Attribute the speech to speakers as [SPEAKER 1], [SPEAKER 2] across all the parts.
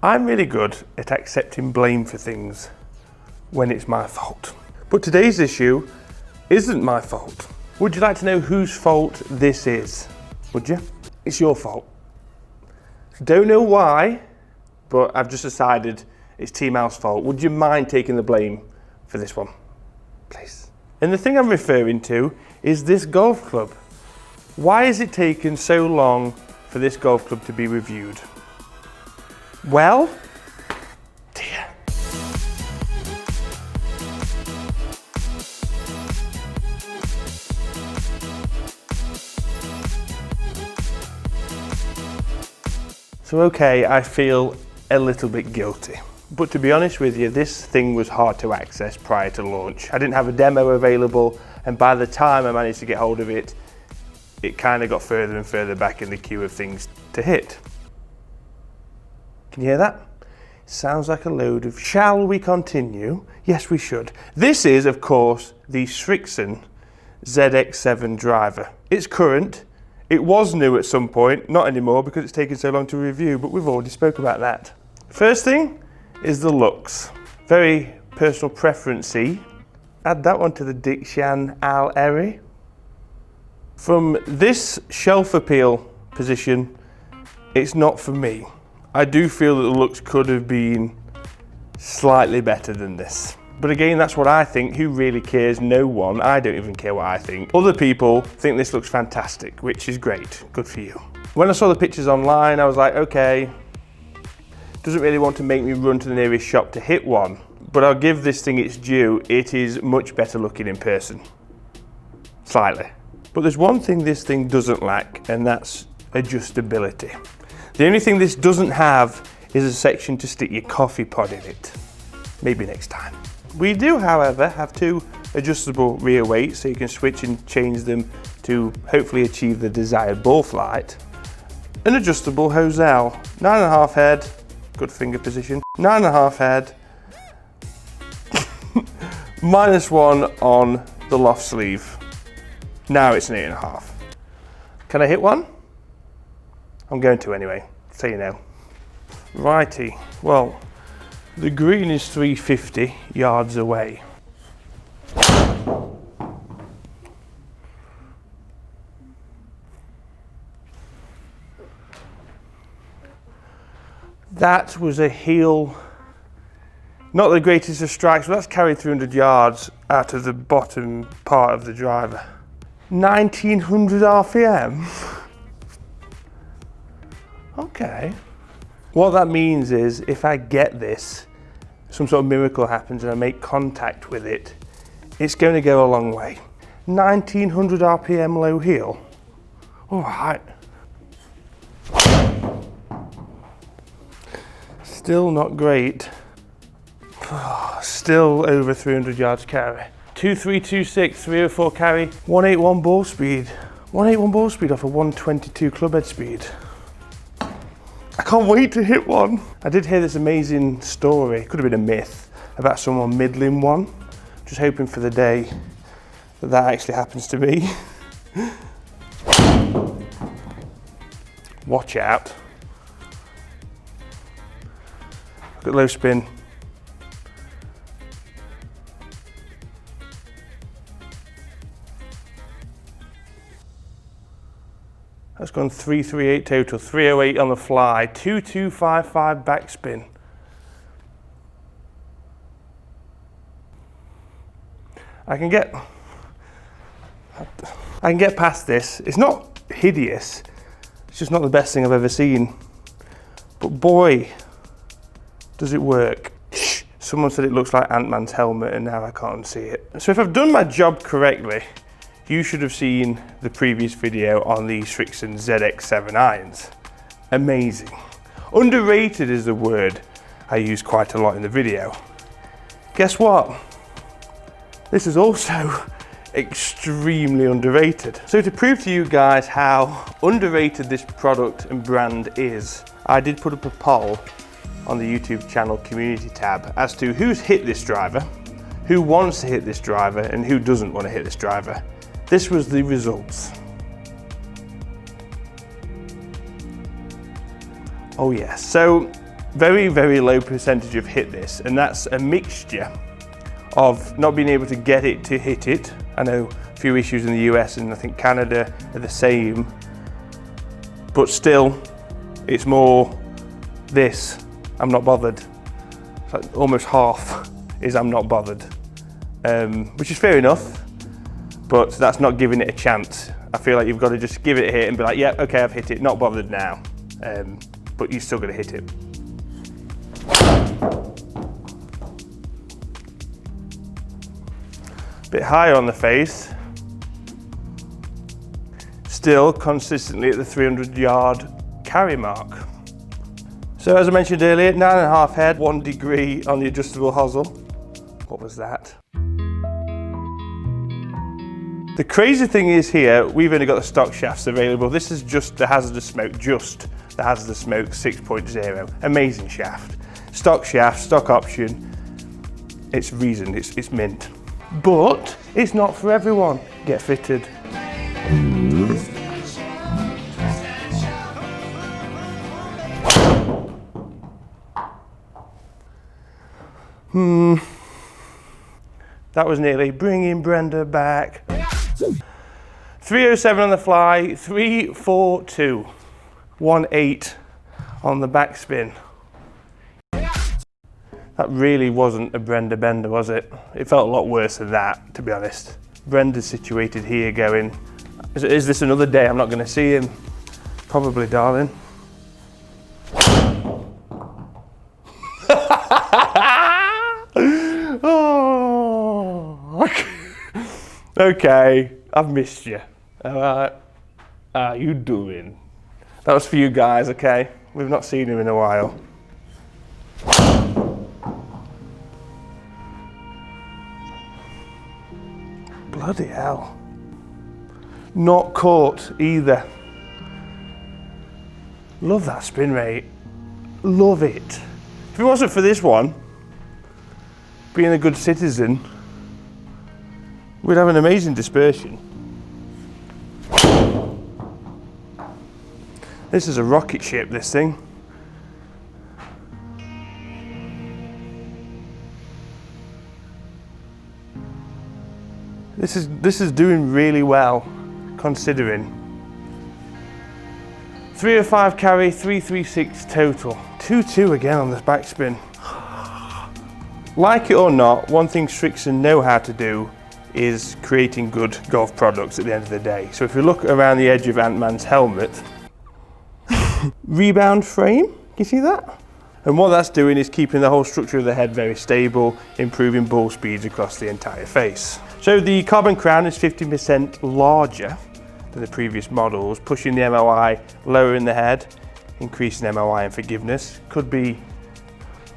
[SPEAKER 1] I'm really good at accepting blame for things when it's my fault. But today's issue isn't my fault. Would you like to know whose fault this is? Would you? It's your fault. Don't know why, but I've just decided it's TEAMAL's fault. Would you mind taking the blame for this one, please? And the thing I'm referring to is this golf club. Why has it taken so long for this golf club to be reviewed? Well, dear. So okay, I feel a little bit guilty. But to be honest with you, this thing was hard to access prior to launch. I didn't have a demo available, and by the time I managed to get hold of it, it kind of got further and further back in the queue of things to hit. Can you hear that? Sounds like a load of shall we continue? Yes, we should. This is, of course, the Srixon ZX7 driver. It's current. It was new at some point, not anymore because it's taken so long to review, but we've already spoke about that. First thing is the looks. Very personal preference-y. Add that one to the Diction Al Eri. From this shelf appeal position, it's not for me. I do feel that the looks could have been slightly better than this. But again, that's what I think. Who really cares? No one. I don't even care what I think. Other people think this looks fantastic, which is great. Good for you. When I saw the pictures online, I was like, okay, doesn't really want to make me run to the nearest shop to hit one, but I'll give this thing its due. It is much better looking in person. Slightly. But there's one thing this thing doesn't lack, and that's adjustability. The only thing this doesn't have is a section to stick your coffee pod in it. Maybe next time. We do, however, have two adjustable rear weights, so you can switch and change them to hopefully achieve the desired ball flight. An adjustable hosel, 9.5 head, good finger position, 9.5 head, -1 on the loft sleeve. Now it's an 8.5. Can I hit one? I'm going to anyway, so you know. Righty, well, the green is 350 yards away. That was a heel, not the greatest of strikes, but that's carried 300 yards out of the bottom part of the driver. 1900 RPM? Okay. What that means is if I get this, some sort of miracle happens and I make contact with it, it's going to go a long way. 1900 RPM low heel. All right. Still not great. Still over 300 yards carry. 2326, 304 carry, 181 ball speed. 181 ball speed off a 122 clubhead speed. I can't wait to hit one. I did hear this amazing story, could have been a myth, about someone middling one. Just hoping for the day that that actually happens to me. Watch out. Look at low spin. That's gone 338 total, 308 on the fly, 2255 backspin. I can get past this. It's not hideous. It's just not the best thing I've ever seen. But boy, does it work. Shh. Someone said it looks like Ant-Man's helmet and now I can't see it. So if I've done my job correctly, you should have seen the previous video on the Srixon ZX7 irons. Amazing. Underrated is the word I use quite a lot in the video. Guess what? This is also extremely underrated. So to prove to you guys how underrated this product and brand is, I did put up a poll on the YouTube channel community tab as to who's hit this driver, who wants to hit this driver, and who doesn't want to hit this driver. This was the results. Oh yes, so very, very low percentage of hit this, and that's a mixture of not being able to get it to hit it. I know a few issues in the US and I think Canada are the same, but still, it's more this, I'm not bothered. It's like almost half is I'm not bothered, which is fair enough, but that's not giving it a chance. I feel like you've got to just give it a hit and be like, yeah, okay, I've hit it, not bothered now, but you're still going to hit it. Bit higher on the face, still consistently at the 300-yard carry mark. So as I mentioned earlier, 9.5 head, 1 degree on the adjustable hosel. What was that? The crazy thing is here, we've only got the stock shafts available. This is just the Hazardous Smoke, just the Hazardous Smoke 6.0. Amazing shaft. Stock shaft, stock option. It's reasoned, it's mint. But it's not for everyone. Get fitted. That was nearly bringing Brenda back. 307 on the fly, 342. 1.8 on the backspin. That really wasn't a Brenda bender, was it? It felt a lot worse than that, to be honest. Brenda's situated here going, is this another day I'm not going to see him? Probably, darling. Oh, okay, I've missed you. All right, how you doing? That was for you guys, okay? We've not seen him in a while. Bloody hell. Not caught either. Love that spin rate. Love it. If it wasn't for this one, being a good citizen, we'd have an amazing dispersion. This is a rocket ship, this thing. This is doing really well, considering. 305 carry, 336 total. 2-2 again on this backspin. Like it or not, one thing Srixon know how to do is creating good golf products at the end of the day. So if you look around the edge of Ant-Man's helmet, rebound frame, can you see that? And what that's doing is keeping the whole structure of the head very stable, improving ball speeds across the entire face. So the carbon crown is 50% larger than the previous models, pushing the MOI lower in the head, increasing MOI and forgiveness. Could be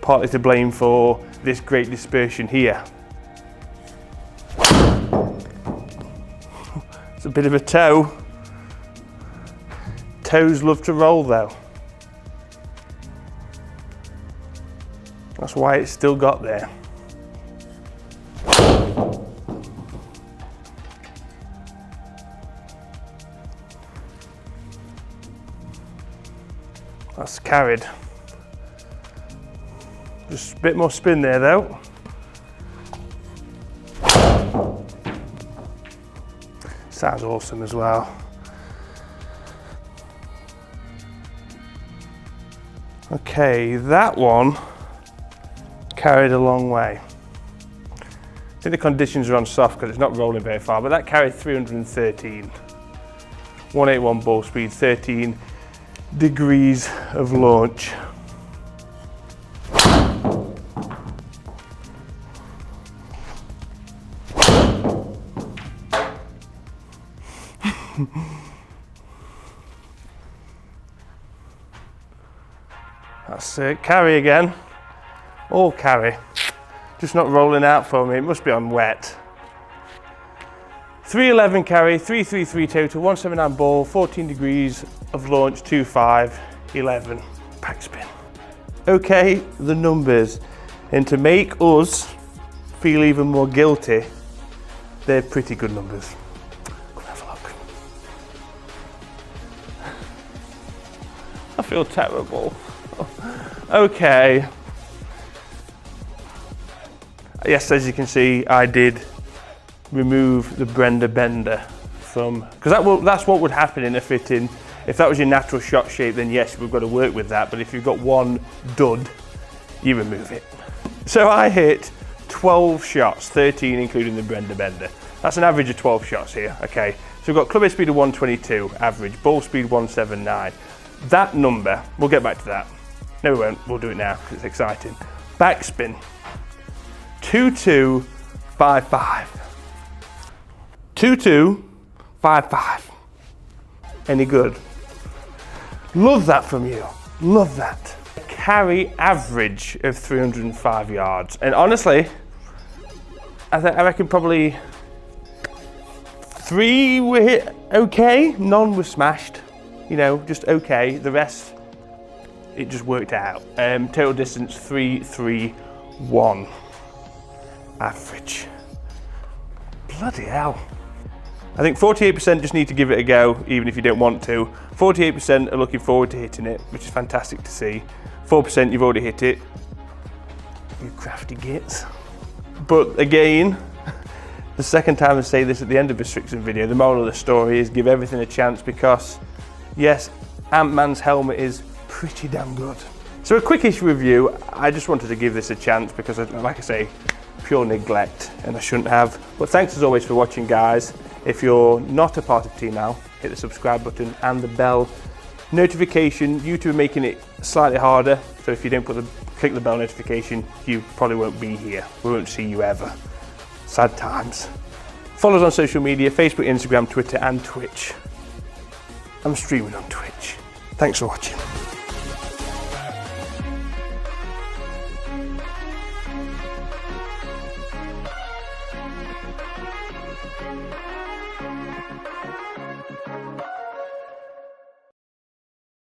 [SPEAKER 1] partly to blame for this great dispersion here. It's a bit of a toe. Toes love to roll though. That's why it's still got there. That's carried. Just a bit more spin there though. Sounds awesome as well. Okay, that one carried a long way. I think the conditions are on soft because it's not rolling very far, but that carried 313. 181 ball speed, 13 degrees of launch. That's it, carry again. All carry. Just not rolling out for me, it must be on wet. 311 carry, 333 total, 179 ball, 14 degrees of launch, 25, 11 backspin. Okay, the numbers. And to make us feel even more guilty, they're pretty good numbers. Come have a look. I feel terrible. okay. Yes, as you can see, I did remove the Brenda bender from, because that's what would happen in a fitting. If that was your natural shot shape, then yes, we've got to work with that. But if you've got one dud, you remove it. So I hit 12 shots, 13 including the Brenda bender. That's an average of 12 shots here, okay? So we've got club head speed of 122, average, ball speed 179. That number, we'll get back to that. No, we won't, we'll do it now because it's exciting. Backspin, 2255. 2255. Any good? Love that from you. Love that. Carry average of 305 yards. And honestly, I reckon probably 3 were hit okay, none were smashed. You know, just okay. The rest, it just worked out. Total distance 331. Average. Bloody hell. I think 48% just need to give it a go, even if you don't want to. 48% are looking forward to hitting it, which is fantastic to see. 4% you've already hit it. You crafty gits. But again, the second time I say this at the end of a Srixon video, the moral of the story is give everything a chance because, yes, Ant-Man's helmet is pretty damn good. So a quickish review, I just wanted to give this a chance because, like I say, pure neglect, and I shouldn't have. But thanks as always for watching, guys. If you're not a part of TEAMAL, hit the subscribe button and the bell notification. YouTube are making it slightly harder, so if you don't click the bell notification, you probably won't be here. We won't see you ever. Sad times. Follow us on social media, Facebook, Instagram, Twitter and Twitch. I'm streaming on Twitch. Thanks for watching.